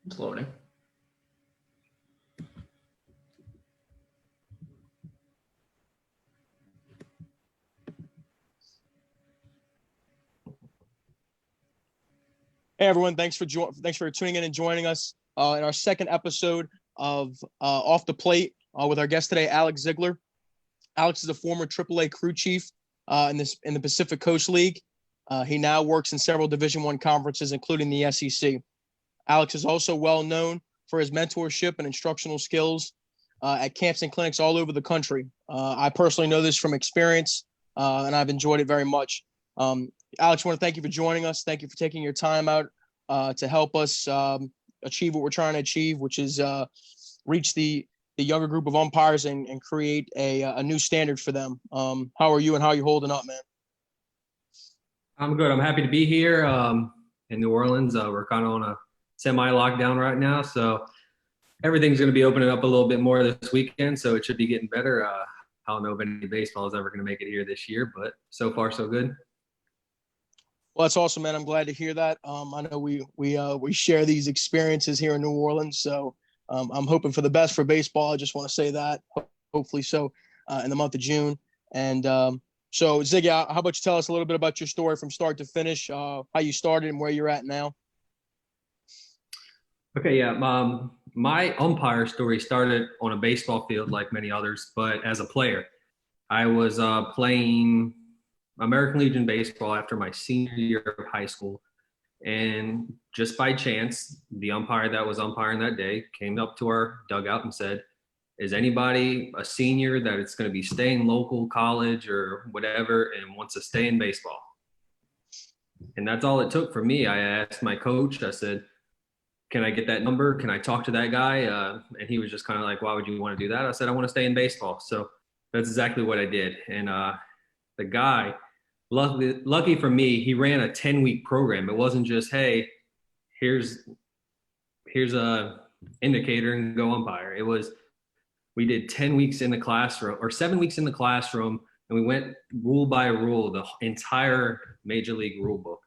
It's loading. Hey everyone, thanks for tuning in and joining us in our second episode of Off the Plate with our guest today, Alex Ziegler. Alex is a former AAA crew chief in the Pacific Coast League. He now works in several Division I conferences, including the SEC. Alex is also well known for his mentorship and instructional skills at camps and clinics all over the country. I personally know this from experience, and I've enjoyed it very much. Alex, I want to thank you for joining us. Thank you for taking your time out to help us achieve what we're trying to achieve, which is reach the younger group of umpires and create a new standard for them. How are you and how are you holding up, man? I'm good. I'm happy to be here in New Orleans. We're kind of on a semi-lockdown right now, so everything's going to be opening up a little bit more this weekend, so it should be getting better. I don't know if any baseball is ever going to make it here this year, but so far so good. Well, that's awesome, man. I'm glad to hear that. I know we share these experiences here in New Orleans, so I'm hoping for the best for baseball. I just want to say that, hopefully so, in the month of June. And so, Ziggy, how about you tell us a little bit about your story from start to finish, how you started and where you're at now? Okay, yeah. My umpire story started on a baseball field like many others, but as a player. I was playing American Legion baseball after my senior year of high school. And just by chance, the umpire that was umpiring that day came up to our dugout and said, is anybody a senior that it's going to be staying local, college, or whatever, and wants to stay in baseball? And that's all it took for me. I asked my coach, I said, can I get that number? Can I talk to that guy? And he was just kind of like, why would you want to do that? I said, I want to stay in baseball. So that's exactly what I did. And the guy, lucky for me, he ran a 10-week program. It wasn't just, hey, here's a indicator and go umpire. It was, we did 10 weeks in the classroom or 7 weeks in the classroom, and we went rule by rule, the entire major league rule book.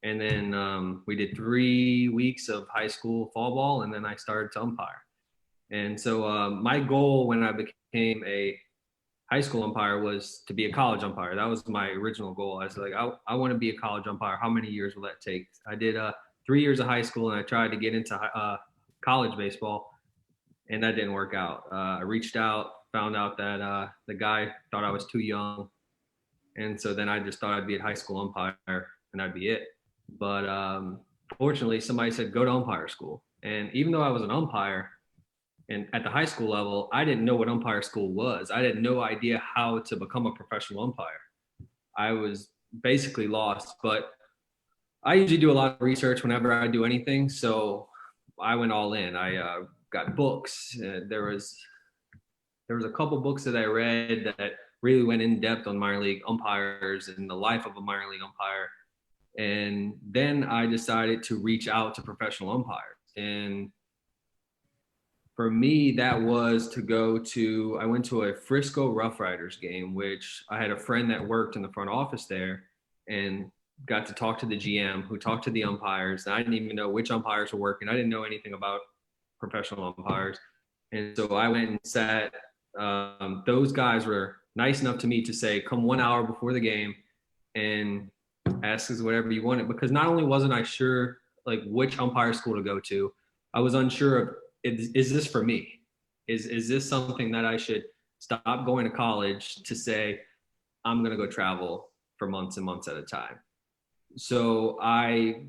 And then we did 3 weeks of high school fall ball, and then I started to umpire. And so my goal when I became a high school umpire was to be a college umpire. That was my original goal. I was like, I want to be a college umpire. How many years will that take? I did 3 years of high school, and I tried to get into college baseball, and that didn't work out. I reached out, found out that the guy thought I was too young. And so then I just thought I'd be a high school umpire, and that'd be it. But fortunately, somebody said, go to umpire school. And even though I was an umpire, and at the high school level, I didn't know what umpire school was. I had no idea how to become a professional umpire. I was basically lost, but I usually do a lot of research whenever I do anything. So I went all in. I got books. There was a couple books that I read that really went in depth on minor league umpires and the life of a minor league umpire. And then I decided to reach out to professional umpires. And for me, that was I went to a Frisco Rough Riders game, which I had a friend that worked in the front office there and got to talk to the GM who talked to the umpires. And I didn't even know which umpires were working. I didn't know anything about professional umpires. And so I went and sat. Those guys were nice enough to me to say, come 1 hour before the game and ask us whatever you wanted. Because not only wasn't I sure like which umpire school to go to, I was unsure of, is this for me? Is this something that I should stop going to college to say, I'm going to go travel for months and months at a time? So I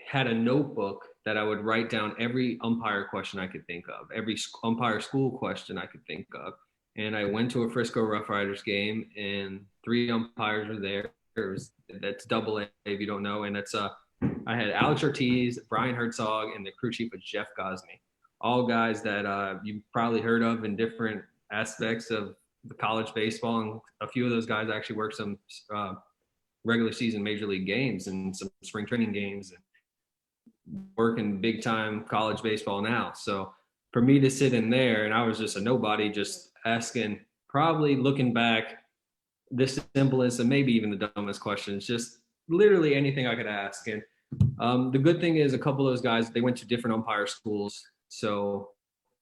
had a notebook that I would write down every umpire question I could think of, every umpire school question I could think of. And I went to a Frisco Rough Riders game, and 3 umpires were there. That's double A if you don't know. And that's I had Alex Ortiz, Brian Herzog, and the crew chief was Jeff Gosney. All guys that you've probably heard of in different aspects of the college baseball. And a few of those guys actually worked some regular season major league games and some spring training games and working big time college baseball now. So for me to sit in there, and I was just a nobody, just asking, probably looking back, the simplest and maybe even the dumbest questions, just literally anything I could ask. And The good thing is a couple of those guys, they went to different umpire schools. So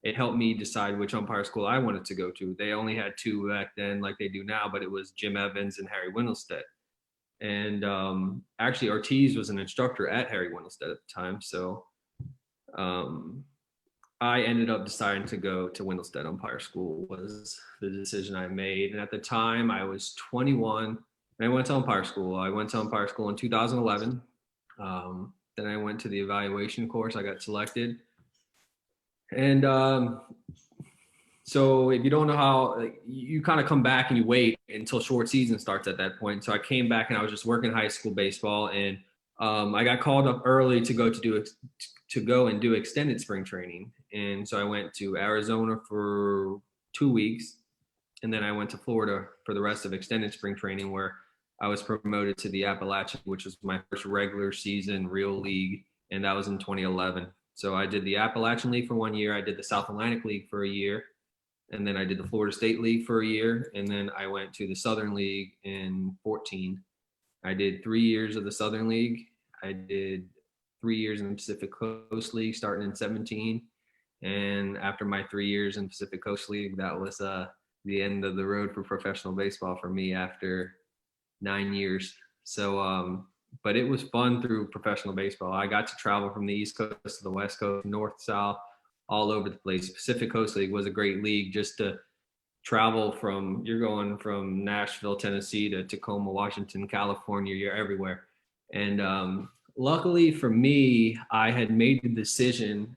it helped me decide which umpire school I wanted to go to. They only had two back then like they do now, but it was Jim Evans and Harry Windlestead. And actually Ortiz was an instructor at Harry Windlestead at the time. So I ended up deciding to go to Windlestead Umpire School was the decision I made. And at the time I was 21 and I went to umpire school. I went to umpire school in 2011. Then I went to the evaluation course. I got selected. And so if you don't know how, like, you kind of come back and you wait until short season starts at that point. So I came back and I was just working high school baseball, and I got called up early to go and do extended spring training. And so I went to Arizona for 2 weeks, and then I went to Florida for the rest of extended spring training, where I was promoted to the Appalachian, which was my first regular season real league, and that was in 2011. So I did the Appalachian League for 1 year. I did the South Atlantic League for a year. And then I did the Florida State League for a year. And then I went to the Southern League in 14. I did 3 years of the Southern League. I did 3 years in the Pacific Coast League starting in 17. And after my 3 years in Pacific Coast League, that was the end of the road for professional baseball for me after 9 years. So, but it was fun through professional baseball. I got to travel from the East Coast to the West Coast, North, South, all over the place. Pacific Coast League was a great league just to travel from, you're going from Nashville, Tennessee to Tacoma, Washington, California, you're everywhere. And luckily for me, I had made the decision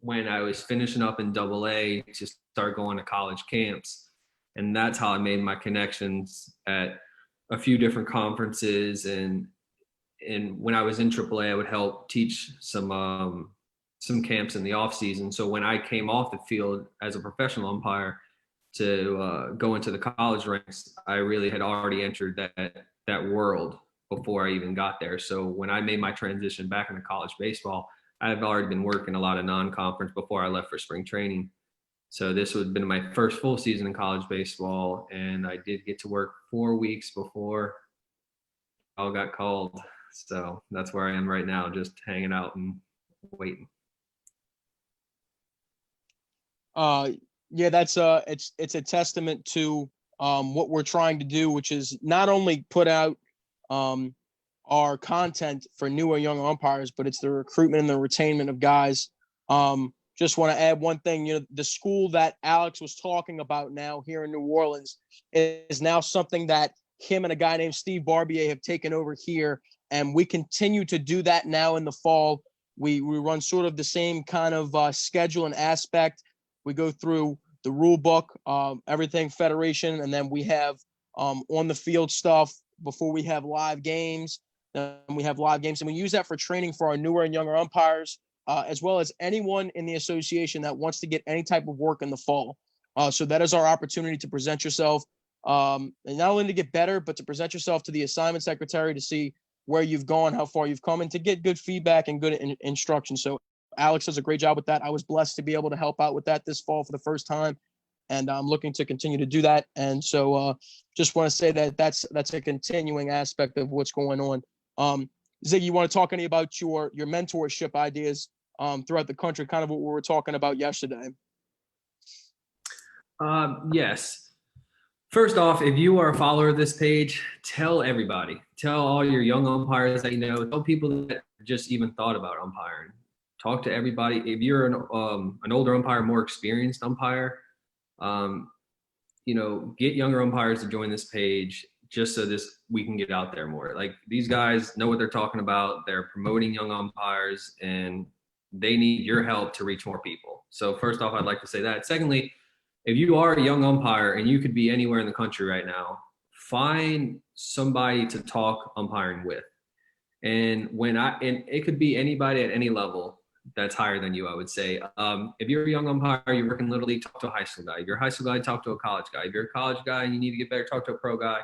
when I was finishing up in AA to start going to college camps. And that's how I made my connections at a few different conferences. And when I was in AAA, I would help teach some camps in the off season. So when I came off the field as a professional umpire to go into the college ranks, I really had already entered that world before I even got there. So when I made my transition back into college baseball, I've already been working a lot of non-conference before I left for spring training. So this would have been my first full season in college baseball, and I did get to work 4 weeks before all got called. So that's where I am right now, just hanging out and waiting. Yeah, that's it's a testament to what we're trying to do, which is not only put out our content for newer young umpires, but it's the recruitment and the retainment of guys. Just want to add one thing. The school that Alex was talking about now here in New Orleans is now something that him and a guy named Steve Barbier have taken over here, and we continue to do that now in the fall. We run sort of the same kind of schedule and aspect. We go through the rule book, everything federation, and then we have on the field stuff before we have live games. Then we have live games, and we use that for training for our newer and younger umpires, as well as anyone in the association that wants to get any type of work in the fall. So that is our opportunity to present yourself, and not only to get better, but to present yourself to the assignment secretary to see where you've gone, how far you've come, and to get good feedback and good instruction. So Alex does a great job with that. I was blessed to be able to help out with that this fall for the first time, and I'm looking to continue to do that. And so just want to say that that's a continuing aspect of what's going on. Ziggy, you want to talk any about your mentorship ideas throughout the country, kind of what we were talking about yesterday? Yes. First off, if you are a follower of this page, tell everybody. Tell all your young umpires that you know. Tell people that just even thought about umpiring. Talk to everybody. If you're an older umpire, more experienced umpire, get younger umpires to join this page just so we can get out there more. Like, these guys know what they're talking about. They're promoting young umpires, and they need your help to reach more people. So first off, I'd like to say that. Secondly, if you are a young umpire and you could be anywhere in the country right now, find somebody to talk umpiring with. And it could be anybody at any level that's higher than you, I would say. If you're a young umpire, you're working Little League, talk to a high school guy. If you're a high school guy, talk to a college guy. If you're a college guy and you need to get better, talk to a pro guy.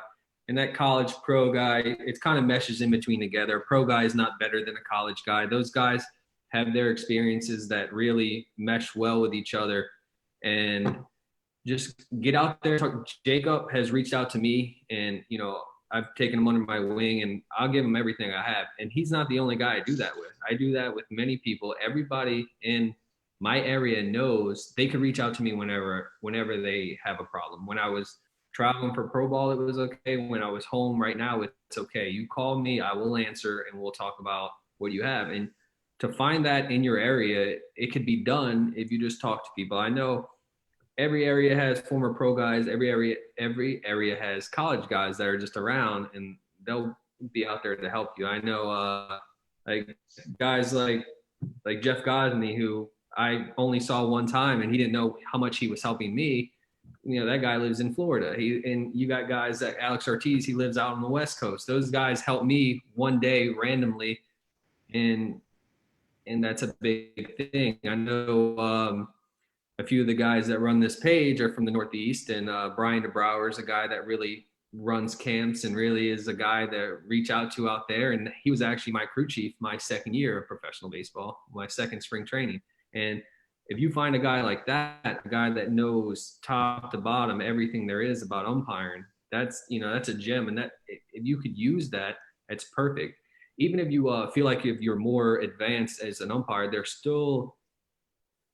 And that college pro guy, it kind of meshes in between together. A pro guy is not better than a college guy. Those guys have their experiences that really mesh well with each other. And just get out there. Jacob has reached out to me, and I've taken him under my wing, and I'll give him everything I have. And he's not the only guy I do that with. I do that with many people. Everybody in my area knows they could reach out to me whenever they have a problem. When I was traveling for pro ball, it was okay. When I was home right now, it's okay. You call me, I will answer, and we'll talk about what you have. And to find that in your area, it could be done if you just talk to people. I know every area has former pro guys. Every area has college guys that are just around, and they'll be out there to help you. I know like guys like Jeff Godney, who I only saw one time, and he didn't know how much he was helping me. You know, that guy lives in Florida. And you got guys like Alex Ortiz, he lives out on the West Coast. Those guys helped me one day randomly, and that's a big thing. I know a few of the guys that run this page are from the Northeast, and Brian DeBrouwer is a guy that really runs camps and really is a guy that reach out to out there. And he was actually my crew chief my second year of professional baseball, my second spring training. And if you find a guy like that, a guy that knows top to bottom everything there is about umpiring, that's a gem. And that if you could use that, it's perfect. Even if you feel like if you're more advanced as an umpire, there's still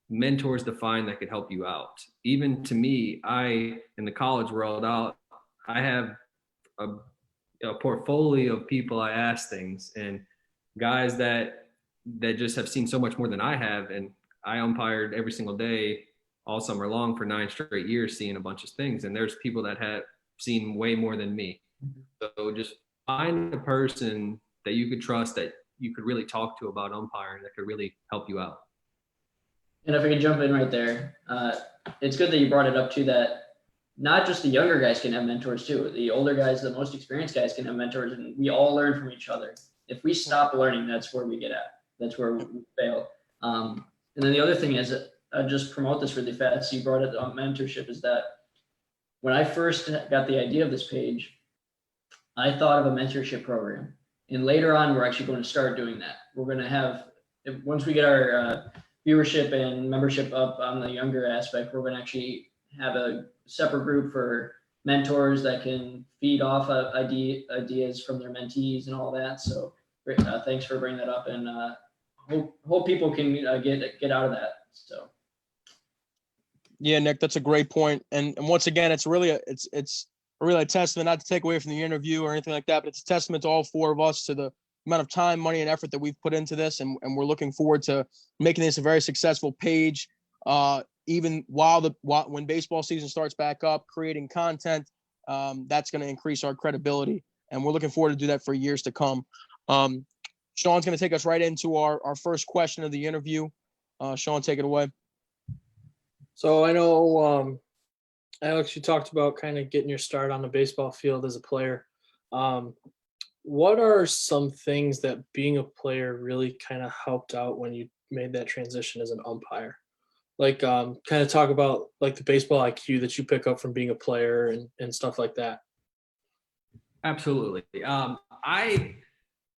mentors to find that could help you out. Even to me, in the college world, I have a portfolio of people I ask things, and guys that just have seen so much more than I have. And I umpired every single day all summer long for 9 straight years, seeing a bunch of things. And there's people that have seen way more than me. So just find a person that you could trust, that you could really talk to about umpiring, that could really help you out. And if I could jump in right there, it's good that you brought it up too, that not just the younger guys can have mentors too. The older guys, the most experienced guys can have mentors, and we all learn from each other. If we stop learning, that's where we get at. That's where we fail. And then the other thing is, I just promote this really fast. You brought it on mentorship, is that when I first got the idea of this page, I thought of a mentorship program. And later on, we're actually going to start doing that. We're going to have, once we get our viewership and membership up on the younger aspect, we're going to actually have a separate group for mentors that can feed off of ideas from their mentees and all that. So thanks for bringing that up, and hope people can get out of that. So yeah, Nick, that's a great point. And once again, it's really a testament, not to take away from the interview or anything like that, but it's a testament to all 4 of us, to the amount of time, money, and effort that we've put into this. And we're looking forward to making this a very successful page, even when baseball season starts back up, creating content. That's going to increase our credibility. And we're looking forward to do that for years to come. Sean's going to take us right into our first question of the interview. Sean, take it away. So I know, Alex, you talked about kind of getting your start on the baseball field as a player. What are some things that being a player really kind of helped out when you made that transition as an umpire? Like, kind of talk about like the baseball IQ that you pick up from being a player and stuff like that. Absolutely.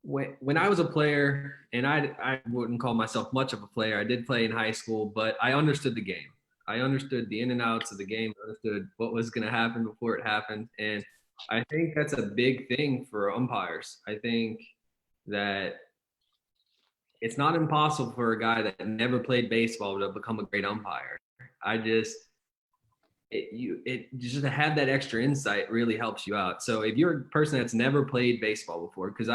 When I was a player, and I wouldn't call myself much of a player, I did play in high school, but I understood the game. I understood the in and outs of the game, understood what was going to happen before it happened. And I think that's a big thing for umpires. I think that it's not impossible for a guy that never played baseball to become a great umpire. Just to have that extra insight really helps you out. So if you're a person that's never played baseball before, because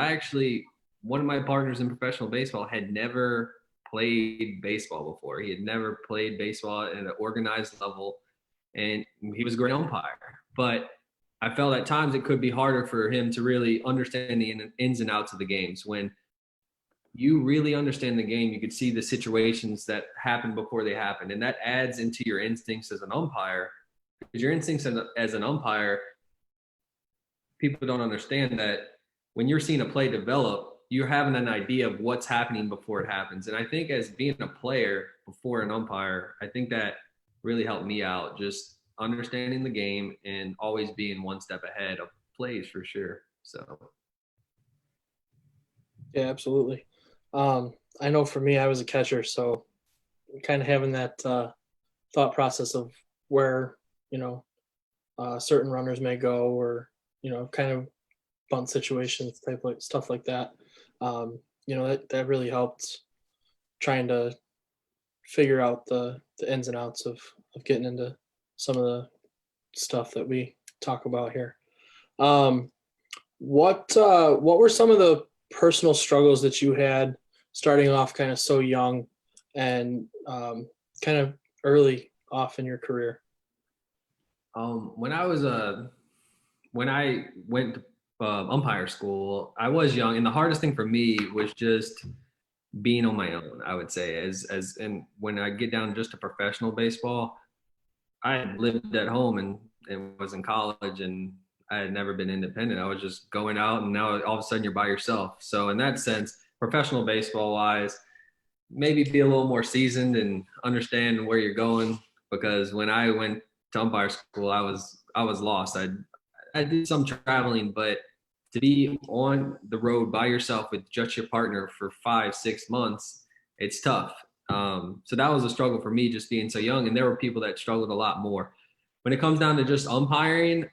one of my partners in professional baseball had never played baseball before. He had never played baseball at an organized level, and he was a great umpire. But I felt at times it could be harder for him to really understand the ins and outs of the games. When you really understand the game, you could see the situations that happen before they happen. And that adds into your instincts as an umpire. Because your instincts as an umpire, people don't understand that when you're seeing a play develop, you're having an idea of what's happening before it happens. And I think as being a player before an umpire, I think that really helped me out, just understanding the game and always being one step ahead of plays for sure. So. Yeah, absolutely. I know for me, I was a catcher, so kind of having that thought process of where, certain runners may go, or, kind of bunt situations, stuff like that. That really helped trying to figure out the ins and outs of getting into some of the stuff that we talk about here. What were some of the personal struggles that you had starting off kind of so young and kind of early off in your career? When I went to umpire school, I was young, and the hardest thing for me was just being on my own. I would say, and when I get down just to professional baseball, I had lived at home and was in college, and I had never been independent. I was just going out, and now all of a sudden you're by yourself. So in that sense, professional baseball wise, maybe be a little more seasoned and understand where you're going. Because when I went to umpire school, I was lost. I did some traveling, but to be on the road by yourself with just your partner for 5-6 months, it's tough. So that was a struggle for me, just being so young. And there were people that struggled a lot more. When it comes down to just umpiring,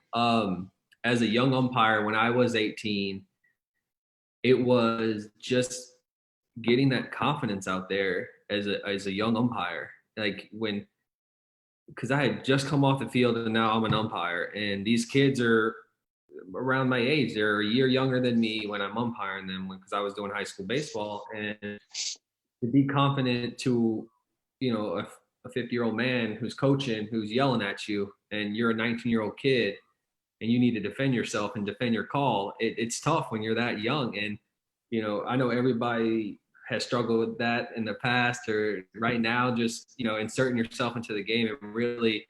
as a young umpire, when I was 18, it was just getting that confidence out there as a young umpire. Like because I had just come off the field and now I'm an umpire, and these kids are around my age. They're a year younger than me when I'm umpiring them, because I was doing high school baseball. And to be confident to, a 50-year-old man who's coaching, who's yelling at you, and you're a 19-year-old kid, and you need to defend yourself and defend your call. It's tough when you're that young. And, I know everybody has struggled with that in the past or right now, just, inserting yourself into the game and really,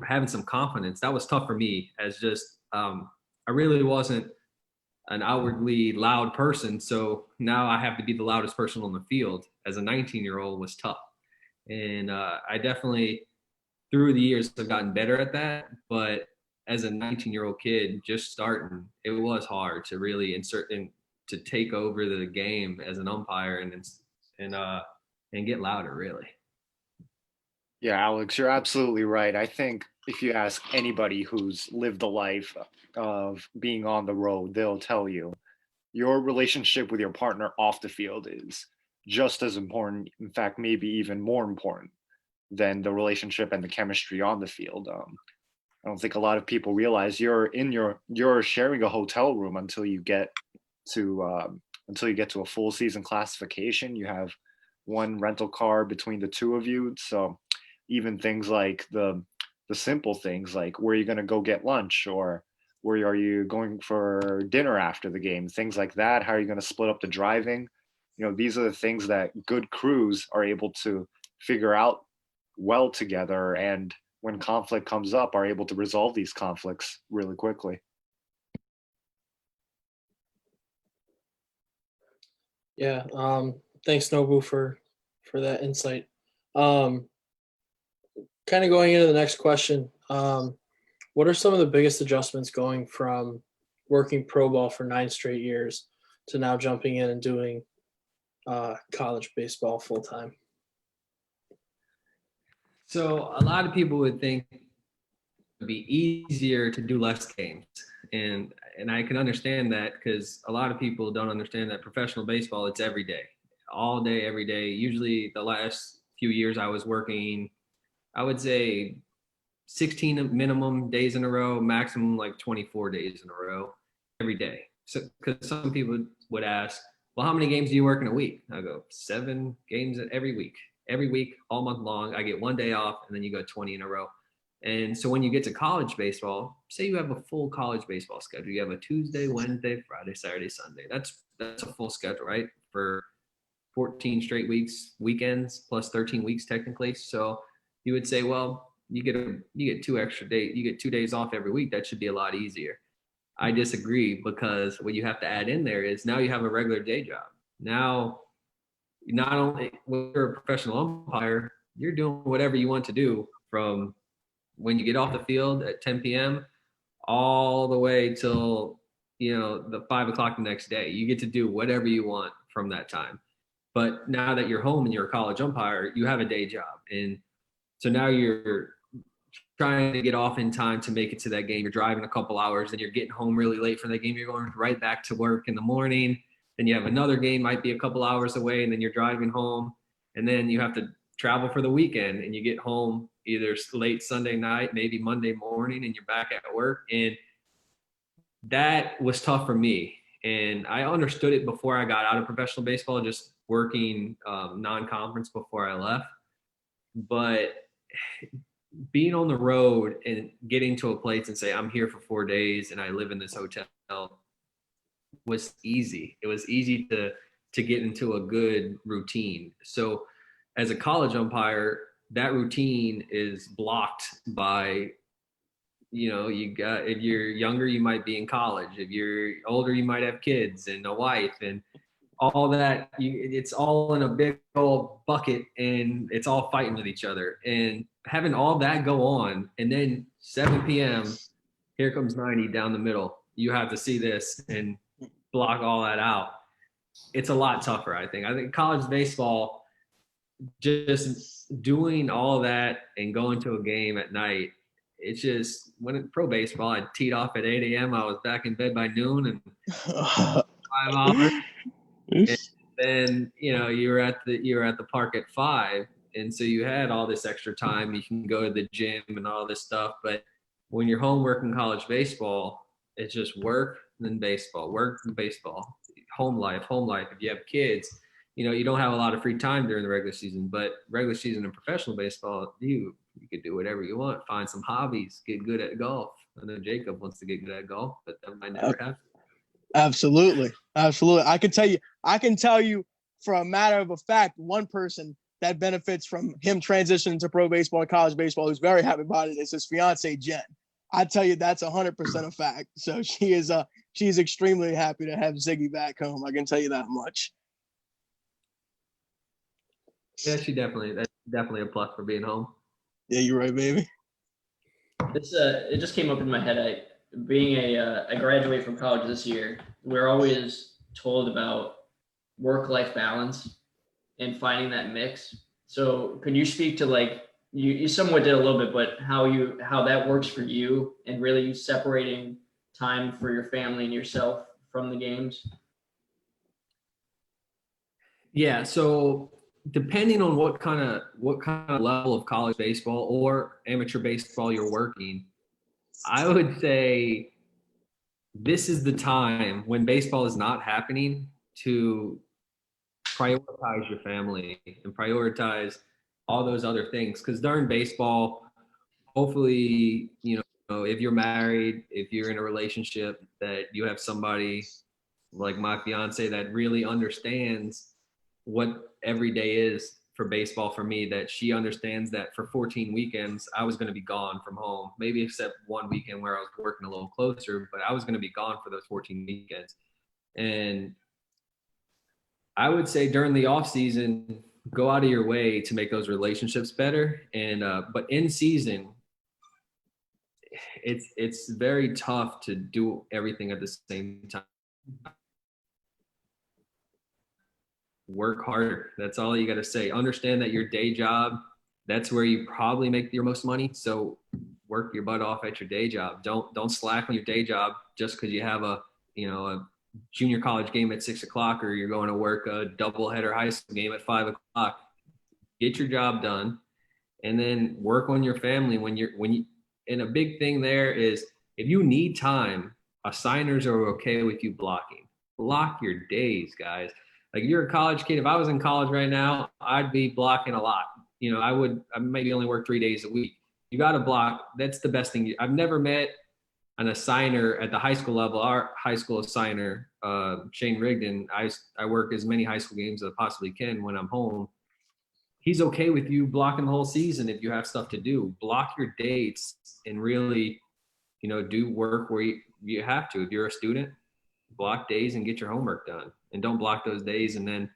having some confidence. That was tough for me, as just, I really wasn't an outwardly loud person. So now I have to be the loudest person on the field. As a 19-year-old was tough. And I definitely, through the years, have gotten better at that. But as a 19-year-old kid just starting, it was hard to really insert and to take over the game as an umpire and get louder, really. Yeah, Alex, you're absolutely right. I think if you ask anybody who's lived the life of being on the road, they'll tell you your relationship with your partner off the field is just as important, in fact, maybe even more important than the relationship and the chemistry on the field. I don't think a lot of people realize you're sharing a hotel room until you get to a full season classification. You have one rental car between the two of you. So even things like the simple things like where you're going to go get lunch, or where are you going for dinner after the game, things like that. How are you going to split up the driving? These are the things that good crews are able to figure out well together, and when conflict comes up, are able to resolve these conflicts really quickly. Yeah. Thanks, Nobu, for that insight. Kind of going into the next question. What are some of the biggest adjustments going from working pro ball for 9 straight years to now jumping in and doing college baseball full time? So a lot of people would think it would be easier to do less games. And I can understand that, because a lot of people don't understand that professional baseball, it's every day, all day, every day. Usually the last few years I was working, I would say 16 minimum days in a row, maximum like 24 days in a row, every day. So, because some people would ask, well, how many games do you work in a week? I go, 7 games every week, all month long. I get 1 day off, and then you go 20 in a row. And so when you get to college baseball, say you have a full college baseball schedule, you have a Tuesday, Wednesday, Friday, Saturday, Sunday. That's a full schedule, right? For 14 straight weeks, weekends, plus 13 weeks technically. So you would say, well, you get 2 extra days, you get 2 days off every week. That should be a lot easier. I disagree, because what you have to add in there is now you have a regular day job. Now, not only when you're a professional umpire, you're doing whatever you want to do from when you get off the field at 10 p.m. all the way till, the 5 o'clock the next day. You get to do whatever you want from that time. But now that you're home and you're a college umpire, you have a day job. And so now you're trying to get off in time to make it to that game. You're driving a couple hours and you're getting home really late from the game. You're going right back to work in the morning. Then you have another game, might be a couple hours away, and then you're driving home. And then you have to travel for the weekend and you get home either late Sunday night, maybe Monday morning, and you're back at work. And that was tough for me. And I understood it before I got out of professional baseball, just working non-conference before I left. But being on the road and getting to a place and say, I'm here for 4 days and I live in this hotel was easy. It was easy to get into a good routine. So as a college umpire, that routine is blocked by, if you're younger, you might be in college. If you're older, you might have kids and a wife and all that. It's all in a big old bucket and it's all fighting with each other. And having all that go on, and then 7 p.m., here comes 90 down the middle. You have to see this and block all that out. It's a lot tougher, I think. I think college baseball, just doing all that and going to a game at night, it's just, when in pro baseball, I teed off at 8 a.m. I was back in bed by noon and 5 hours. And then, you were at the park at 5. And so you had all this extra time. You can go to the gym and all this stuff. But when you're home working college baseball, it's just work and then baseball, work and baseball, home life. If you have kids, you don't have a lot of free time during the regular season, but regular season in professional baseball, you could do whatever you want, find some hobbies, get good at golf. I know Jacob wants to get good at golf, but that might never happen. Absolutely. I can tell you for a matter of a fact, one person that benefits from him transitioning to pro baseball and college baseball who's very happy about it is his fiance, Jen. I tell you, that's 100% a fact. So she's extremely happy to have Ziggy back home. I can tell you that much. Yeah, that's definitely a plus for being home. Yeah, you're right, baby. It just came up in my head. I graduate from college this year. We're always told about work-life balance and finding that mix. So could you speak to you somewhat did a little bit, but how that works for you and really separating time for your family and yourself from the games? Yeah. So depending on what kind of level of college baseball or amateur baseball you're working, I would say this is the time when baseball is not happening to prioritize your family and prioritize all those other things. Because during baseball, hopefully, if you're married, if you're in a relationship, that you have somebody like my fiance that really understands what every day is for baseball for me, that she understands that for 14 weekends, I was going to be gone from home, maybe except one weekend where I was working a little closer, but I was going to be gone for those 14 weekends. And I would say during the off season, go out of your way to make those relationships better. And, but in season, it's very tough to do everything at the same time. Work harder. That's all you got to say. Understand that your day job, that's where you probably make your most money. So work your butt off at your day job. Don't slack on your day job just because you have a junior college game at 6 o'clock, or you're going to work a doubleheader high school game at 5 o'clock. Get your job done, and then work on your family when you. And a big thing there is, if you need time, assigners are okay with you blocking. Block your days, guys. Like, you're a college kid. If I was in college right now, I'd be blocking a lot. I maybe only work 3 days a week. You got to block. That's the best thing. I've never met an assigner at the high school level. Our high school assigner, Shane Rigdon, I work as many high school games as I possibly can when I'm home. He's okay with you blocking the whole season if you have stuff to do. Block your dates and really, do work where you have to. If you're a student, block days and get your homework done. And don't block those days and then,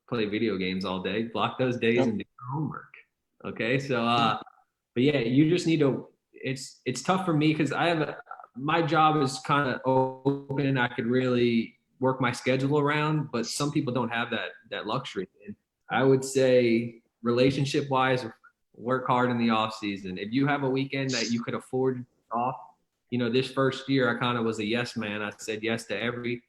play video games all day. Block those days and do your homework. Okay. So, but yeah, you just need to, it's tough for me because my job is kind of open. I could really work my schedule around, but some people don't have that luxury. And I would say relationship wise work hard in the off season. If you have a weekend that you could afford off, this first year I kind of was a yes man. I said yes to every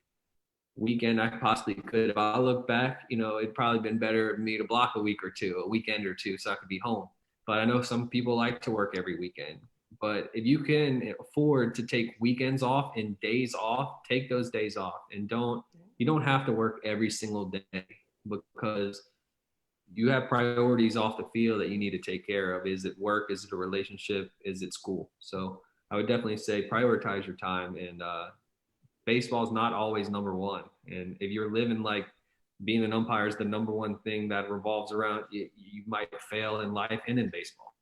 weekend I possibly could. If I look back, it'd probably been better for me to block a weekend or two, so I could be home. But I know some people like to work every weekend. But if you can afford to take weekends off and days off, take those days off, and you don't have to work every single day, because you have priorities off the field that you need to take care of. Is it work? Is it a relationship? Is it school? So I would definitely say prioritize your time, and baseball is not always number one. And if you're living like being an umpire is the number one thing that revolves around, you might fail in life and in baseball.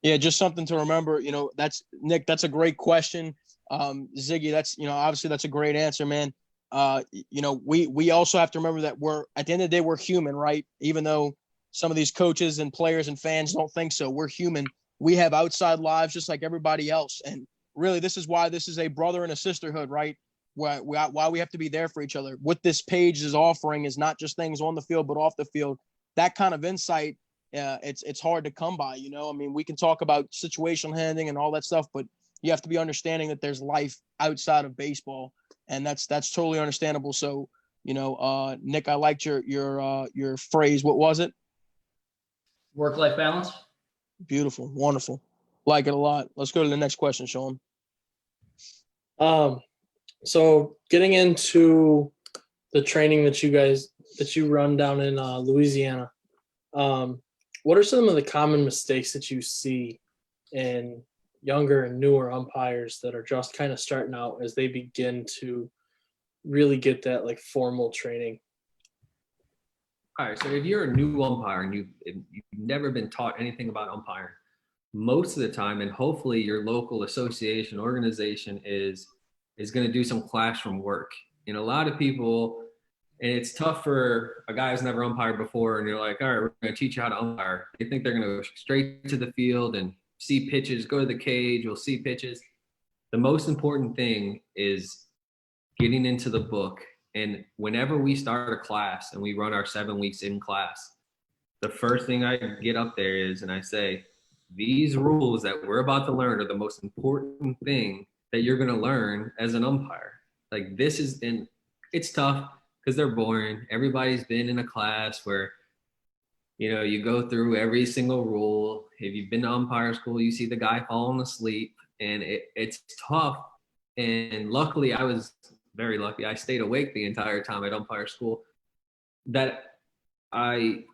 Yeah, just something to remember. That's Nick. That's a great question. Ziggy, that's obviously that's a great answer, man. We also have to remember that we're at the end of the day we're human, right? Even though some of these coaches and players and fans don't think so, we're human. We have outside lives just like everybody else, and really, this is why this is a brother and a sisterhood, right? Why we have to be there for each other. What this page is offering is not just things on the field, but off the field. That kind of insight, it's hard to come by. I mean, we can talk about situational handling and all that stuff, but you have to be understanding that there's life outside of baseball, and that's totally understandable. So, Nick, I liked your phrase. What was it? Work-life balance. Beautiful, wonderful. Like it a lot. Let's go to the next question, Sean. So getting into the training that you run down in Louisiana, what are some of the common mistakes that you see in younger and newer umpires that are just kind of starting out as they begin to really get that like formal training? All right, so if you're a new umpire and you've never been taught anything about umpiring, most of the time, and hopefully your local association organization is going to do some classroom work. And a lot of people, and it's tough for a guy who's never umpired before, and you're like, all right, we're going to teach you how to umpire. They think they're going to go straight to the field and see pitches, go to the cage, you'll see pitches. The most important thing is getting into the book. And whenever we start a class and we run our 7 weeks in class, the first thing I get up there is, and I say, these rules that we're about to learn are the most important thing that you're going to learn as an umpire. Like this is, and it's tough because they're boring. Everybody's been in a class where, you go through every single rule. If you've been to umpire school, you see the guy falling asleep, and it's tough. And luckily, I was very lucky. I stayed awake the entire time at umpire school. That I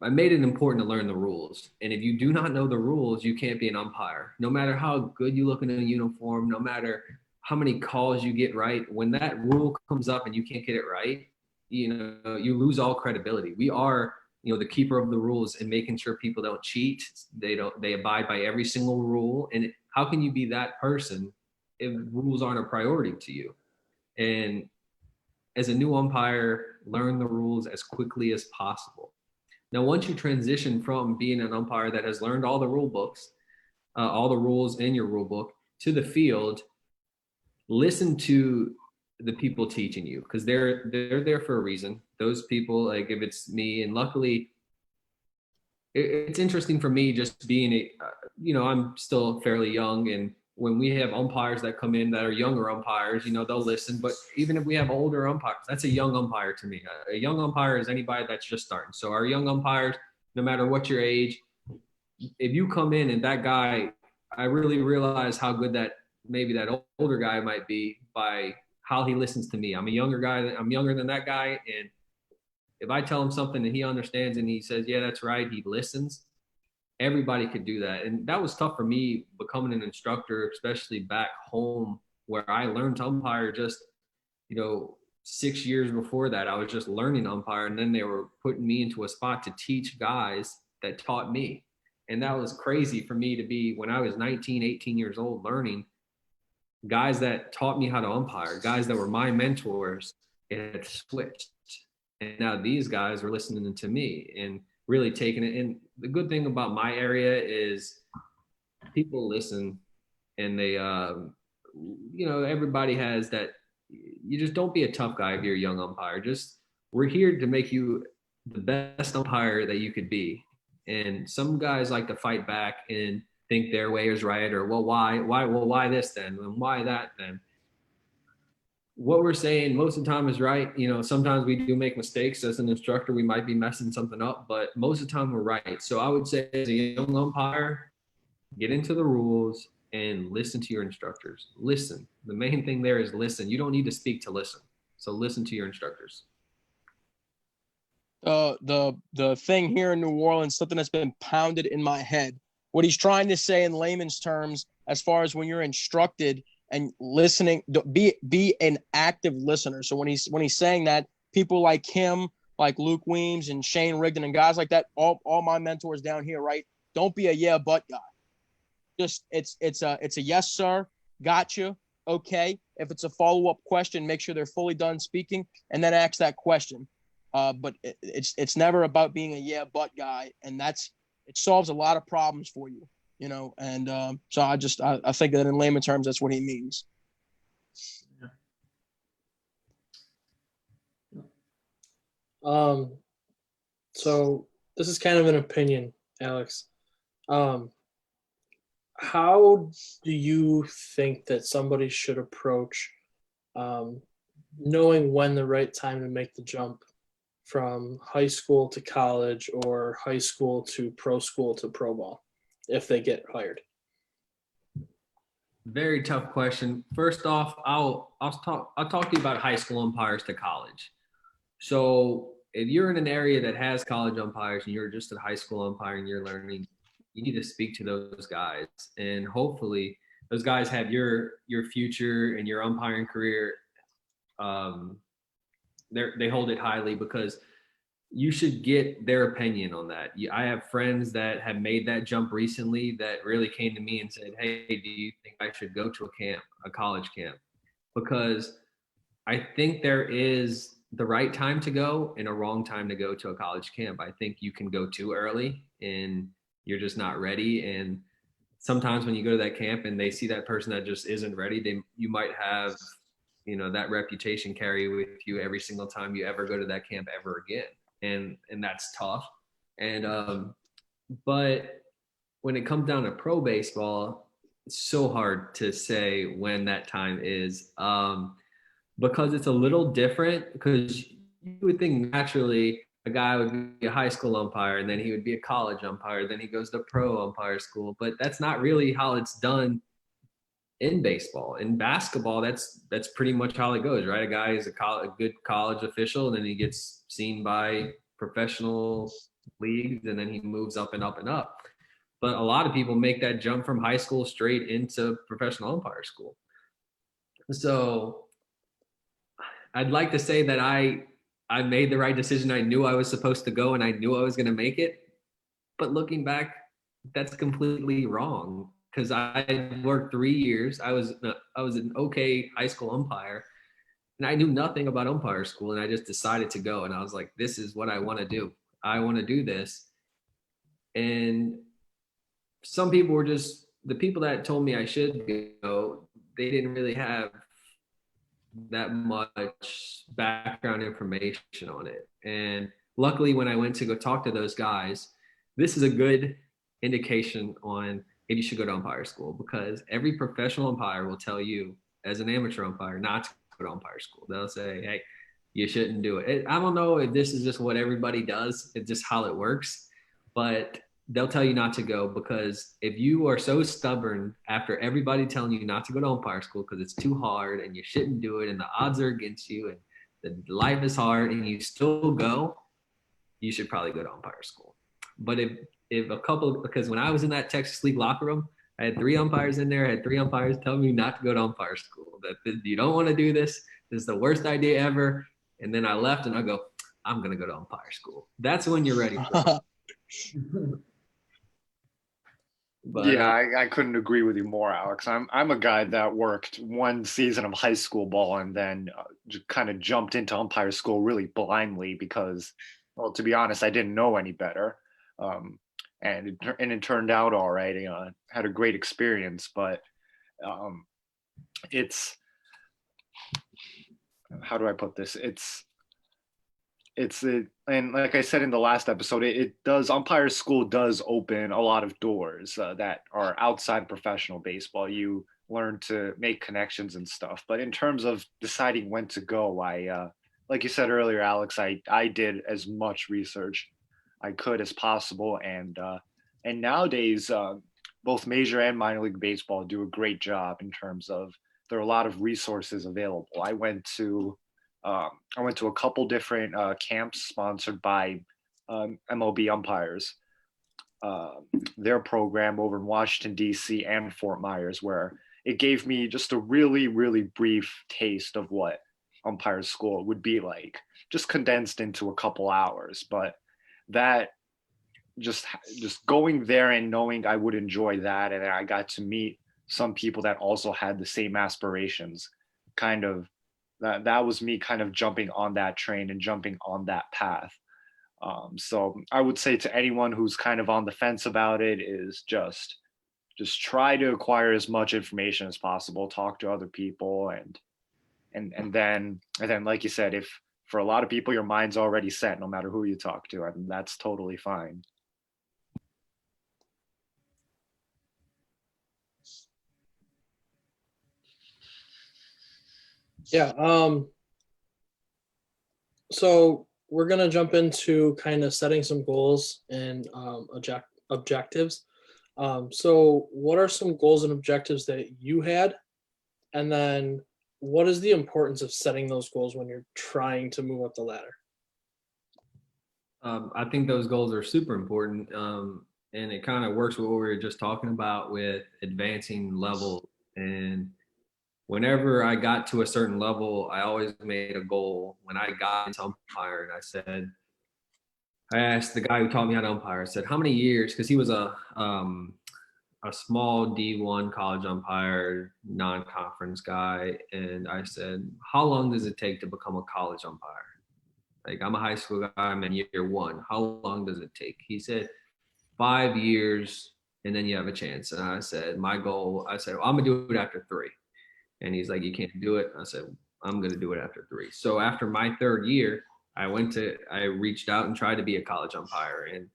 made it important to learn the rules. And if you do not know the rules, you can't be an umpire. No matter how good you look in a uniform, no matter how many calls you get right, when that rule comes up and you can't get it right, you lose all credibility. We are, the keeper of the rules and making sure people don't cheat. They abide by every single rule. And how can you be that person if rules aren't a priority to you? And as a new umpire, learn the rules as quickly as possible. Now, once you transition from being an umpire that has learned all the rule books, all the rules in your rule book, to the field, listen to the people teaching you, because they're there for a reason. Those people, like if it's me, and luckily, it's interesting for me just being I'm still fairly young, and when we have umpires that come in that are younger umpires, they'll listen. But even if we have older umpires, that's a young umpire to me. A young umpire is anybody that's just starting. So our young umpires, no matter what your age, if you come in and that guy, I really realize how good that older guy might be by how he listens to me. I'm a younger guy. I'm younger than that guy. And if I tell him something and he understands and he says, yeah, that's right, he listens. Everybody could do that. And that was tough for me becoming an instructor, especially back home where I learned to umpire just, 6 years before that. I was just learning to umpire, and then they were putting me into a spot to teach guys that taught me. And that was crazy for me to be, when I was 19, 18 years old, learning, guys that taught me how to umpire, guys that were my mentors, it had switched. And now these guys are listening to me and really taking it. And the good thing about my area is people listen, and they, everybody has that. You just don't be a tough guy if you're a young umpire. We're here to make you the best umpire that you could be. And some guys like to fight back and think their way is right, or why this then, and why that then. What we're saying most of the time is right. Sometimes we do make mistakes as an instructor. We might be messing something up, but most of the time we're right. So I would say, as a young umpire, get into the rules and listen to your instructors. Listen. The main thing there is listen. You don't need to speak to listen. So listen to your instructors. The thing here in New Orleans, something that's been pounded in my head. What he's trying to say in layman's terms, as far as when you're instructed and listening, be an active listener. So when he's saying that, people like him, like Luke Weems and Shane Rigdon and guys like that, all my mentors down here, right? Don't be a yeah but guy. Just it's a yes sir, gotcha, okay. If it's a follow-up question, make sure they're fully done speaking and then ask that question. But it's never about being a yeah but guy, and it solves a lot of problems for you, And so I think that in layman terms, that's what he means. So this is kind of an opinion, Alex. How do you think that somebody should approach knowing when the right time to make the jump from high school to college or high school to pro ball if they get hired? Very tough question. First off, I'll talk to you about high school umpires to college. So if you're in an area that has college umpires and you're just a high school umpire and you're learning, you need to speak to those guys, and hopefully those guys have your future and your umpiring career. They hold it highly, because you should get their opinion on that. I have friends that have made that jump recently that really came to me and said, hey, do you think I should go to a college camp? Because I think there is the right time to go and a wrong time to go to a college camp. I think you can go too early and you're just not ready. And sometimes when you go to that camp and they see that person that just isn't ready, you might have, that reputation carry with you every single time you ever go to that camp ever again. And that's tough. And but when it comes down to pro baseball, it's so hard to say when that time is, because it's a little different. Because you would think naturally a guy would be a high school umpire and then he would be a college umpire, then he goes to pro umpire school, but that's not really how it's done in baseball. In basketball, that's pretty much how it goes, right? A guy is a good college official, and then he gets seen by professional leagues, and then he moves up and up and up. But a lot of people make that jump from high school straight into professional umpire school. So I'd like to say that I made the right decision. I knew I was supposed to go and I knew I was going to make it. But looking back, that's completely wrong, because I worked 3 years. I was an okay high school umpire, and I knew nothing about umpire school, and I just decided to go. And I was like, this is what I want to do. I want to do this. And some people were just, the people that told me I should go, they didn't really have that much background information on it. And luckily, when I went to go talk to those guys, this is a good indication on if you should go to umpire school, because every professional umpire will tell you, as an amateur umpire, not to go to umpire school. They'll say, hey, you shouldn't do it. I don't know if this is just what everybody does. It's just how it works. But they'll tell you not to go, because if you are so stubborn after everybody telling you not to go to umpire school because it's too hard and you shouldn't do it and the odds are against you and the life is hard, and you still go, you should probably go to umpire school. But if a couple, because when I was in that Texas League locker room, I had 3 umpires in there. I had 3 umpires telling me not to go to umpire school, that you don't want to do this. This is the worst idea ever. And then I left and I go, I'm going to go to umpire school. That's when you're ready for it. But, I couldn't agree with you more, Alex. I'm a guy that worked 1 season of high school ball and then kind of jumped into umpire school really blindly because, well, to be honest, I didn't know any better. And it turned out all right. Had a great experience, but it's, how do I put this? and like I said in the last episode, it does, umpire school does open a lot of doors that are outside professional baseball. You learn to make connections and stuff. But in terms of deciding when to go, like you said earlier, Alex, I did as much research I could as possible, and nowadays both major and minor league baseball do a great job in terms of there are a lot of resources available. I went to a couple different camps sponsored by MLB umpires. Their program over in Washington D.C. and Fort Myers, where it gave me just a really, really brief taste of what umpire school would be like, just condensed into a couple hours. But that just going there and knowing I would enjoy that, and I got to meet some people that also had the same aspirations, kind of that was me kind of jumping on that train and jumping on that path. So I would say to anyone who's kind of on the fence about it is just try to acquire as much information as possible, talk to other people, and then like you said, if for a lot of people your mind's already set, no matter who you talk to, and that's totally fine. Yeah. So we're gonna jump into kind of setting some goals and objectives. So what are some goals and objectives that you had? And then what is the importance of setting those goals when you're trying to move up the ladder? I think those goals are super important. And it kind of works with what we were just talking about with advancing level. And whenever I got to a certain level, I always made a goal. When I got into umpire, and I asked the guy who taught me how to umpire, I said, how many years? Because he was a small D1 college umpire, non-conference guy. And I said, how long does it take to become a college umpire? Like, I'm a high school guy, I'm in year one. How long does it take? He said, 5 years, and then you have a chance. And I said, my goal, well, I'm gonna do it after 3. And he's like, you can't do it. I said, I'm gonna do it after 3. So after my 3rd year, I reached out and tried to be a college umpire, and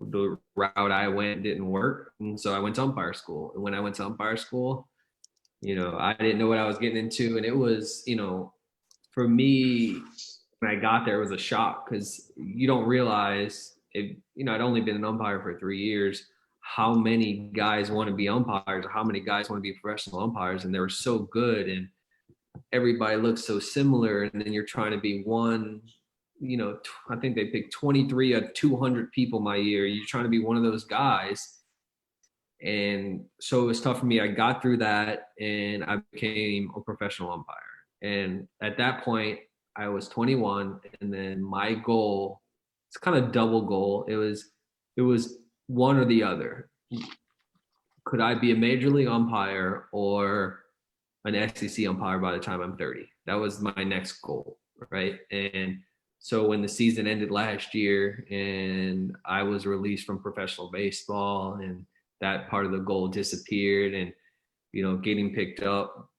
the route I went didn't work. And so I went to umpire school. And when I went to umpire school, I didn't know what I was getting into. And it was, for me, when I got there, it was a shock, because you don't realize it. I'd only been an umpire for 3 years, how many guys want to be umpires, or how many guys want to be professional umpires, and they were so good, and everybody looks so similar, and then you're trying to be one. I think they picked 23 of 200 people my year. You're trying to be one of those guys, and so it was tough for me. I got through that, and I became a professional umpire. And at that point, I was 21, and then my goal, it's kind of double goal. It was one or the other. Could I be a major league umpire or an SEC umpire by the time I'm 30? That was my next goal, right? And so when the season ended last year and I was released from professional baseball, and that part of the goal disappeared, and getting picked up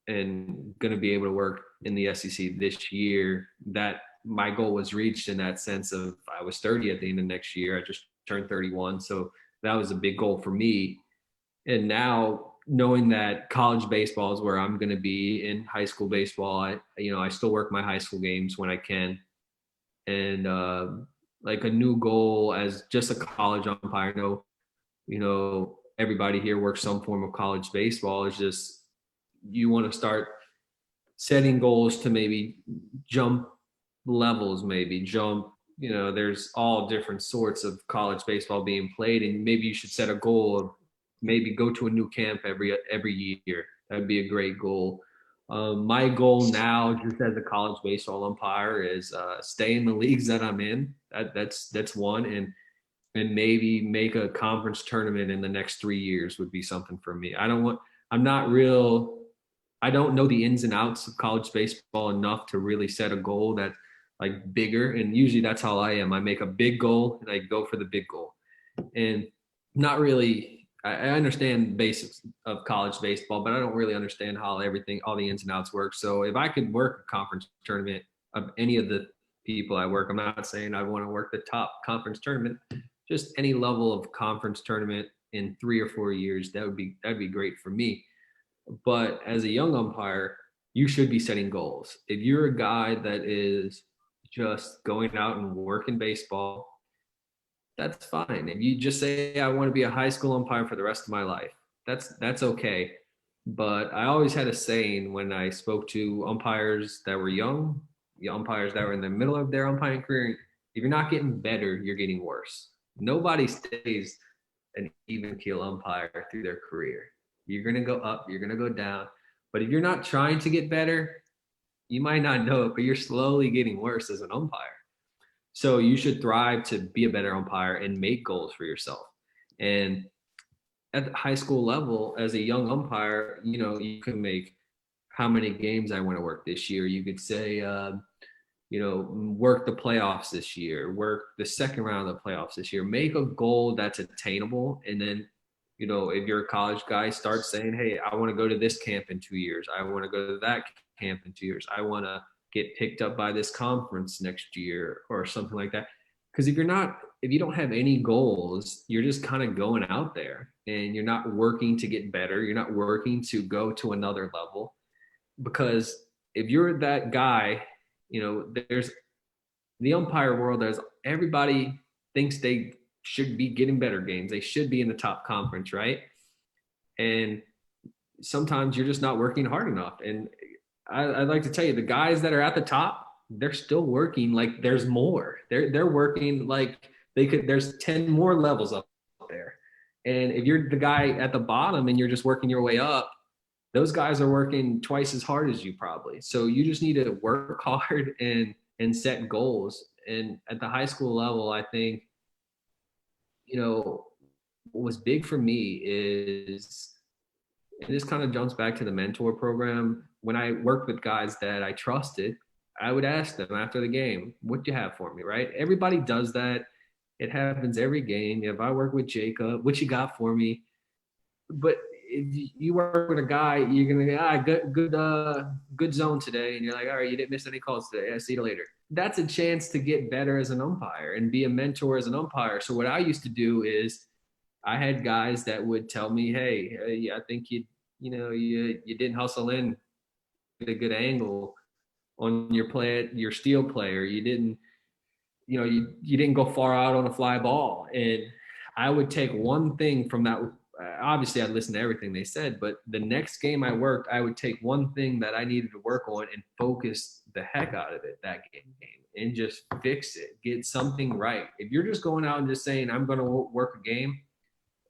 and going to be able to work in the SEC this year, that my goal was reached, in that sense of I was 30 at the end of next year. I just turned 31. So that was a big goal for me. And now, knowing that college baseball is where I'm going to be, in high school baseball, I still work my high school games when I can. And like a new goal as just a college umpire, everybody here works some form of college baseball, is just, you want to start setting goals to maybe jump levels, there's all different sorts of college baseball being played, and maybe you should set a goal of maybe go to a new camp every year. That'd be a great goal. My goal now, just as a college baseball umpire, is stay in the leagues that I'm in. That's one, and maybe make a conference tournament in the next 3 years would be something for me. I don't know the ins and outs of college baseball enough to really set a goal that like bigger. And usually that's how I am. I make a big goal and I go for the big goal. And not really, I understand the basics of college baseball, but I don't really understand how all the ins and outs work. So if I could work a conference tournament of any of the people I work. I'm not saying I want to work the top conference tournament, just any level of conference tournament in 3 or 4 years. That'd be great for me. But as a young umpire, you should be setting goals. If you're a guy that is just going out and working baseball, that's fine. If you just say, I want to be a high school umpire for the rest of my life, that's okay. But I always had a saying when I spoke to umpires that were young, the umpires that were in the middle of their umpiring career, if you're not getting better, you're getting worse. Nobody stays an even keel umpire through their career. You're going to go up, you're going to go down. But if you're not trying to get better, you might not know it, but you're slowly getting worse as an umpire. So you should thrive to be a better umpire and make goals for yourself. And at the high school level, as a young umpire, you can make how many games I want to work this year. You could say, work the playoffs this year, work the second round of the playoffs this year, make a goal that's attainable. And then, if you're a college guy, start saying, hey, I want to go to this camp in 2 years. I want to go to that camp in 2 years. I want to get picked up by this conference next year or something like that. Because if you don't have any goals, you're just kind of going out there and you're not working to get better. You're not working to go to another level. Because if you're that guy, there's the umpire world, everybody thinks they should be getting better games. They should be in the top conference, right? And sometimes you're just not working hard enough. And I'd like to tell you, the guys that are at the top, they're still working like there's more. They're working like there's 10 more levels up there. And if you're the guy at the bottom and you're just working your way up, those guys are working twice as hard as you probably. So you just need to work hard and set goals. And at the high school level, I think, what was big for me is, and this kind of jumps back to the mentor program. When I worked with guys that I trusted, I would ask them after the game, what do you have for me, right? Everybody does that. It happens every game. If I work with Jacob, what you got for me? But if you work with a guy, you're going to good zone today. And you're like, all right, you didn't miss any calls today. I'll see you later. That's a chance to get better as an umpire and be a mentor as an umpire. So what I used to do is I had guys that would tell me, hey, I think you didn't hustle in at a good angle on your steal play, or you didn't go far out on a fly ball. And I would take one thing from that. Obviously, I'd listen to everything they said, but the next game I worked, I would take one thing that I needed to work on and focus the heck out of it that game and just fix it, get something right. If you're just going out and just saying, I'm going to work a game,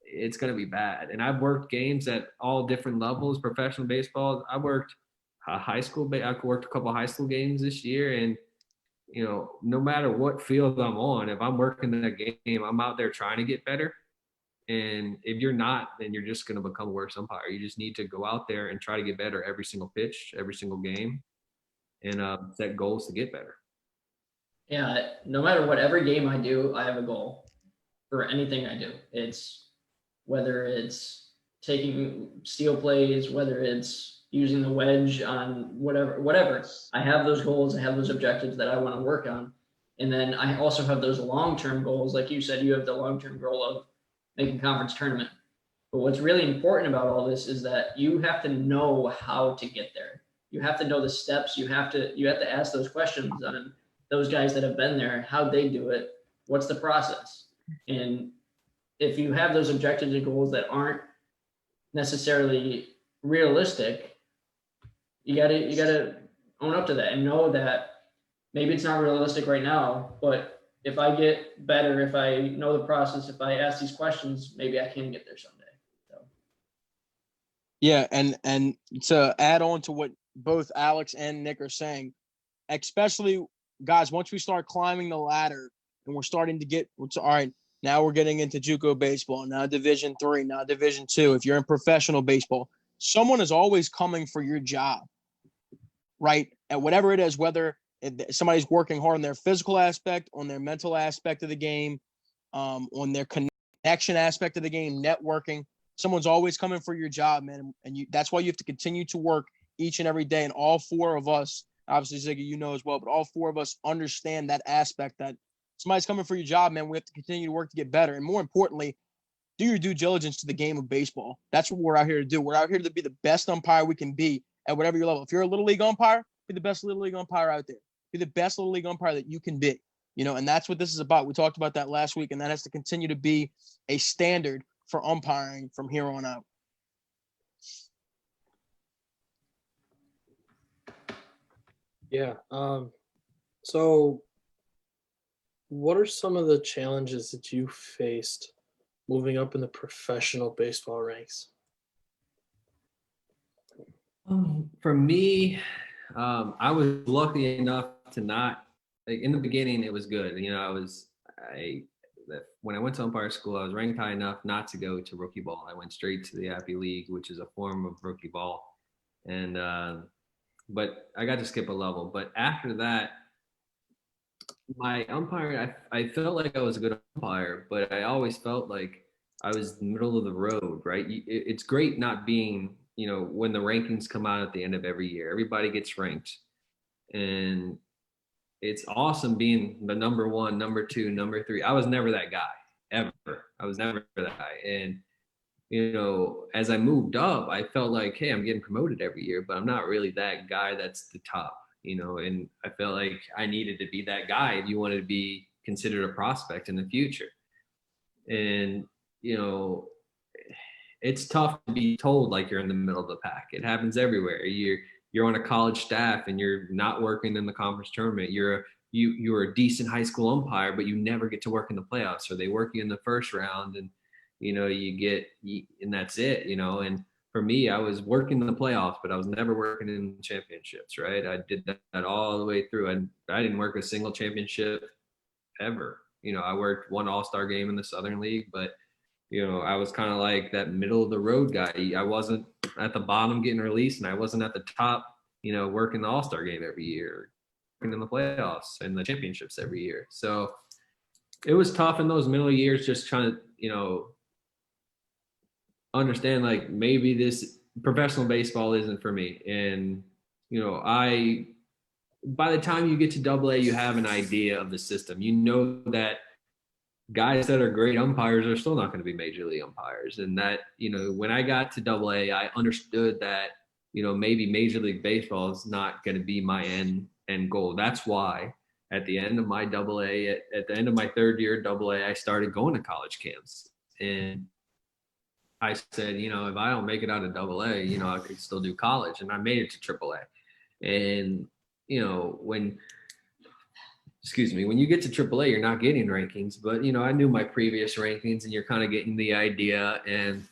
it's going to be bad. And I've worked games at all different levels, professional baseball. I worked high school. I worked a couple of high school games this year. And, no matter what field I'm on, if I'm working that game, I'm out there trying to get better. And if you're not, then you're just going to become a worse umpire. You just need to go out there and try to get better every single pitch, every single game, and set goals to get better. Yeah, no matter what, every game I do, I have a goal for anything I do. It's whether it's taking steal plays, whether it's using the wedge on whatever. I have those goals. I have those objectives that I want to work on. And then I also have those long-term goals. Like you said, you have the long-term goal of making conference tournament. But what's really important about all this is that you have to know how to get there. You have to know the steps. You have to ask those questions on those guys that have been there, how they do it, what's the process. And if you have those objectives and goals that aren't necessarily realistic, you gotta own up to that and know that maybe it's not realistic right now, but if I get better, if I know the process, if I ask these questions, maybe I can get there someday. So. Yeah, and to add on to what both Alex and Nick are saying, especially guys, once we start climbing the ladder and we're starting to get, all right, now we're getting into JUCO baseball, now Division III, now Division II. If you're in professional baseball, someone is always coming for your job, right? And whatever it is, whether somebody's working hard on their physical aspect, on their mental aspect of the game, on their connection aspect of the game, networking. Someone's always coming for your job, man. And that's why you have to continue to work each and every day. And all four of us obviously Ziggy, you know as well, but all four of us understand that aspect that somebody's coming for your job, man. We have to continue to work to get better. And more importantly, do your due diligence to the game of baseball. That's what we're out here to do. We're out here to be the best umpire we can be at whatever your level. If you're a little league umpire, be the best little league umpire out there. Be the best little league umpire that you can be. And that's what this is about. We talked about that last week, and that has to continue to be a standard for umpiring from here on out. Yeah. So what are some of the challenges that you faced moving up in the professional baseball ranks? For me, I was lucky enough to not, like, in the beginning, it was good. When I went to umpire school, I was ranked high enough not to go to rookie ball. I went straight to the Appy League, which is a form of rookie ball. And, but I got to skip a level. But after that, my umpire, I felt like I was a good umpire, but I always felt like I was middle of the road, right? It's great not being, when the rankings come out at the end of every year, everybody gets ranked. And it's awesome being the number one, number two, number three. I was never that guy, ever. I was never that guy. And, as I moved up, I felt like, hey, I'm getting promoted every year, but I'm not really that guy that's the top, and I felt like I needed to be that guy if you wanted to be considered a prospect in the future. And, it's tough to be told like you're in the middle of the pack. It happens everywhere. You're on a college staff and you're not working in the conference tournament. You're a decent high school umpire, but you never get to work in the playoffs. So they work you in the first round, and and that's it. And for me, I was working in the playoffs, but I was never working in championships. Right? I did that all the way through, and I didn't work a single championship ever. I worked one All-Star game in the Southern League, but I was kind of like that middle of the road guy. I wasn't at the bottom getting released, and I wasn't at the top, working the All-Star game every year, working in the playoffs and the championships every year. So it was tough in those middle years, just trying to, understand like maybe this professional baseball isn't for me. And, by the time you get to AA, you have an idea of the system. That guys that are great umpires are still not going to be major league umpires. And that, when I got to AA, I understood that, maybe Major League Baseball is not going to be my end goal. That's why at the end of my AA, at the end of my third year at AA, I started going to college camps. And I said, if I don't make it out of AA, I could still do college. And I made it to AAA. And, when you get to AAA, you're not getting rankings, but, I knew my previous rankings, and you're kind of getting the idea and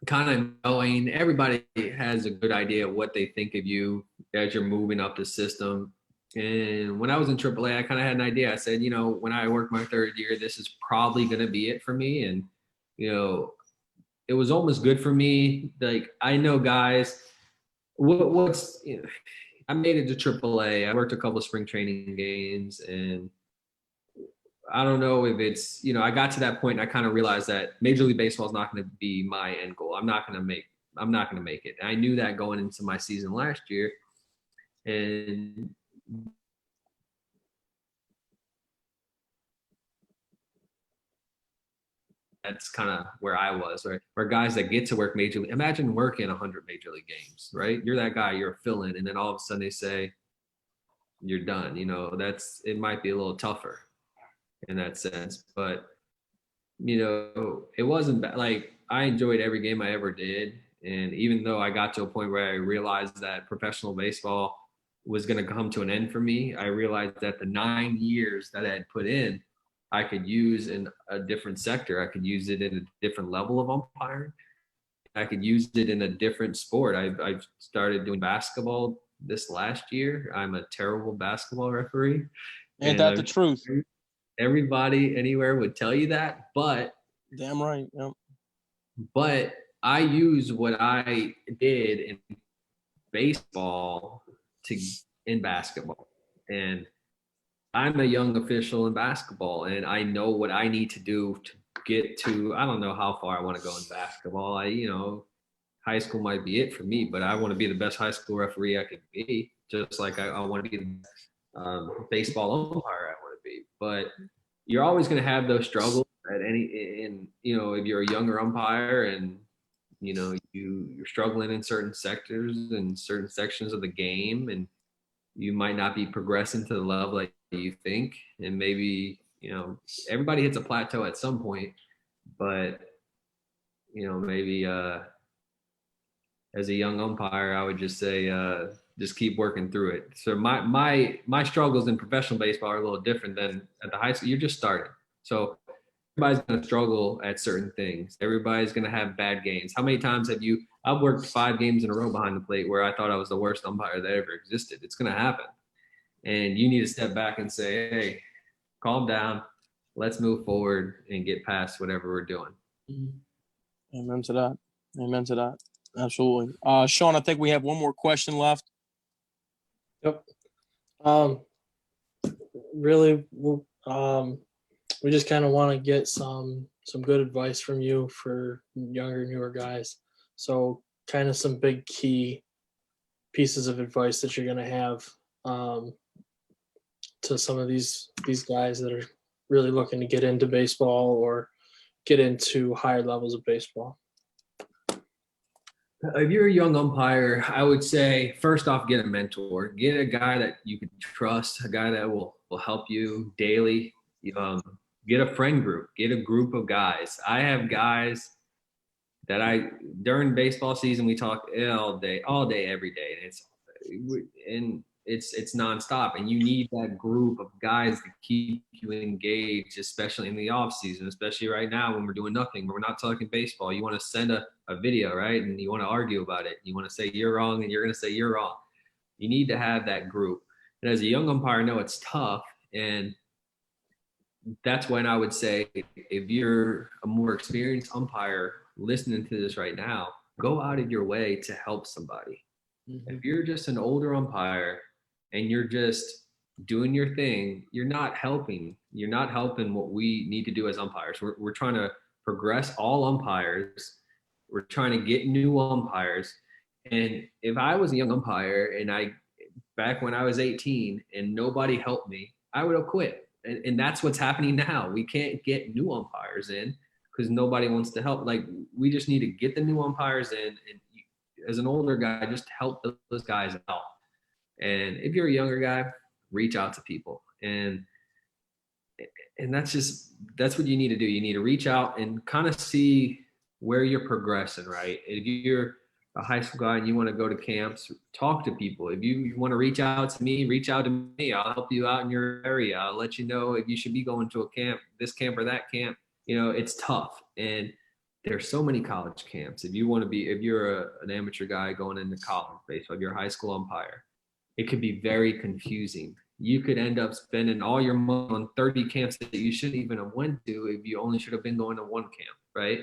kind of knowing everybody has a good idea of what they think of you as you're moving up the system. And when I was in AAA, I kind of had an idea. I said, when I work my third year, this is probably going to be it for me. And, it was almost good for me. Like, I know guys, I made it to AAA. I worked a couple of spring training games, and I don't know if it's, I got to that point and I kind of realized that Major League Baseball is not going to be my end goal. I'm not going to make it. And I knew that going into my season last year. And that's kind of where I was, right? Where guys that get to work major league, imagine working 100 major league games, right? You're that guy, you're a fill-in, and then all of a sudden they say you're done. It might be a little tougher in that sense, but it wasn't bad. Like, I enjoyed every game I ever did. And even though I got to a point where I realized that professional baseball was going to come to an end for me, I realized that the 9 years that I had put in, I could use in a different sector. I could use it in a different level of umpiring. I could use it in a different sport. I've started doing basketball this last year. I'm a terrible basketball referee. Ain't that the truth? Everybody anywhere would tell you that, but damn right. Yep. But I use what I did in baseball in basketball. And I'm a young official in basketball, and I know what I need to do to get to, I don't know how far I want to go in basketball. High school might be it for me, but I want to be the best high school referee I could be. just like I want to be the baseball umpire I want to be. But you're always going to have those struggles if you're a younger umpire and you're struggling in certain sectors and certain sections of the game, and you might not be progressing to the level that you think, and maybe everybody hits a plateau at some point, but maybe as a young umpire, I would just say just keep working through it. So my struggles in professional baseball are a little different than at the high school. You're just starting, so everybody's going to struggle at certain things. Everybody's going to have bad games. How many times have you? I've worked 5 games in a row behind the plate where I thought I was the worst umpire that ever existed. It's going to happen, and you need to step back and say, "Hey, calm down. Let's move forward and get past whatever we're doing." Amen to that. Amen to that. Absolutely. Sean, I think we have one more question left. Yep. Really, we just kind of want to get some good advice from you for younger, newer guys. So kind of some big key pieces of advice that you're going to have to some of these guys that are really looking to get into baseball or get into higher levels of baseball. If you're a young umpire, I would say first off, get a mentor. Get a guy that you can trust, a guy that will help you daily. Get a friend group. Get a group of guys. I have guys that during baseball season we talk all day, every day, and it's nonstop. And you need that group of guys to keep you engaged, especially in the off season, especially right now when we're doing nothing. We're not talking baseball. You want to send a video, right? And you want to argue about it. You want to say you're wrong, and you're going to say you're wrong. You need to have that group. And as a young umpire, I know it's tough, and that's when I would say, if you're a more experienced umpire listening to this right now, go out of your way to help somebody. Mm-hmm. If you're just an older umpire and you're just doing your thing, you're not helping. You're not helping what we need to do as umpires. We're trying to progress all umpires. We're trying to get new umpires. And if I was a young umpire and back when I was 18 and nobody helped me, I would have quit. And that's what's happening now. We can't get new umpires in because nobody wants to help. Like, we just need to get the new umpires in, and as an older guy, just help those guys out. And if you're a younger guy, reach out to people. And that's what you need to do. You need to reach out and kind of see where you're progressing, right? If you're a high school guy and you want to go to camps, talk to people. If you want to reach out to me, reach out to me. I'll help you out in your area. I'll let you know if you should be going to a camp, this camp or that camp. It's tough. And there's so many college camps. If you're an amateur guy going into college baseball, if you're a high school umpire, it could be very confusing. You could end up spending all your money on 30 camps that you shouldn't even have went to if you only should have been going to one camp, right?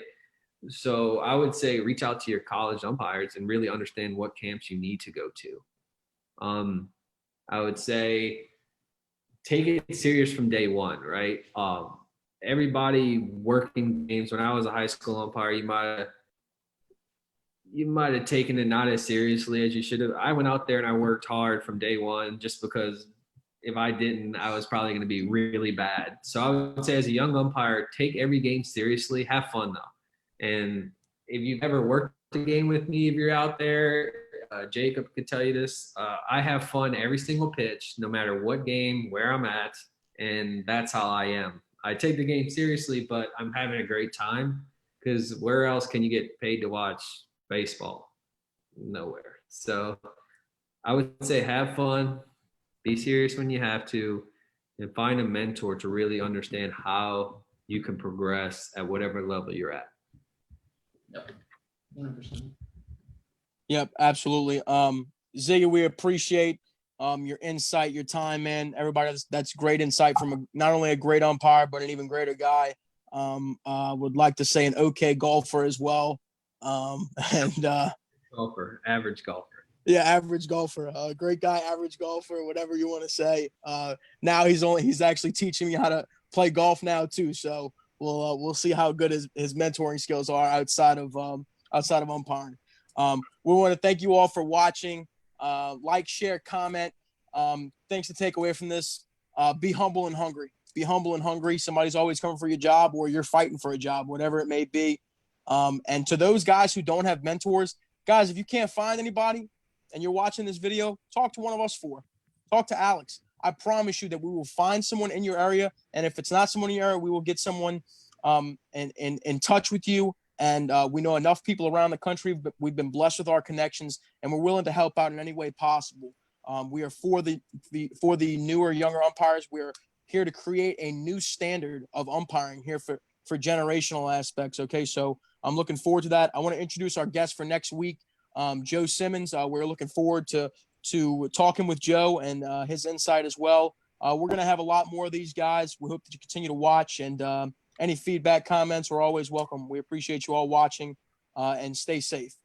So I would say reach out to your college umpires and really understand what camps you need to go to. I would say take it serious from day one, right? Everybody working games, when I was a high school umpire, you might have taken it not as seriously as you should have. I went out there and I worked hard from day one, just because if I didn't, I was probably going to be really bad. So I would say, as a young umpire, take every game seriously. Have fun though. And if you've ever worked a game with me, if you're out there, Jacob could tell you this. I have fun every single pitch, no matter what game, where I'm at, and that's how I am. I take the game seriously, but I'm having a great time, because where else can you get paid to watch baseball? Nowhere. So I would say have fun, be serious when you have to, and find a mentor to really understand how you can progress at whatever level you're at. Yep. 100%. Yep, absolutely. Ziggy, we appreciate your insight, your time, man. Everybody, that's great insight from not only a great umpire, but an even greater guy. Would like to say an okay golfer as well. Average golfer. Yeah, average golfer. Great guy, average golfer, whatever you want to say. Now he's actually teaching me how to play golf now too. So we'll see how good his mentoring skills are outside of umpiring. We want to thank you all for watching. Like, share, comment. Things to take away from this. Be humble and hungry. Be humble and hungry. Somebody's always coming for your job, or you're fighting for a job, whatever it may be. And to those guys who don't have mentors, guys, if you can't find anybody and you're watching this video, talk to one of us four. Talk to Alex. I promise you that we will find someone in your area. And if it's not someone in your area, we will get someone in touch with you. And we know enough people around the country. But we've been blessed with our connections, and we're willing to help out in any way possible. We are for the newer, younger umpires. We're here to create a new standard of umpiring here for generational aspects. Okay, so I'm looking forward to that. I want to introduce our guest for next week, Joe Simmons. We're looking forward to talking with Joe and his insight as well. We're going to have a lot more of these guys. We hope that you continue to watch, and any feedback, comments are always welcome. We appreciate you all watching, and stay safe.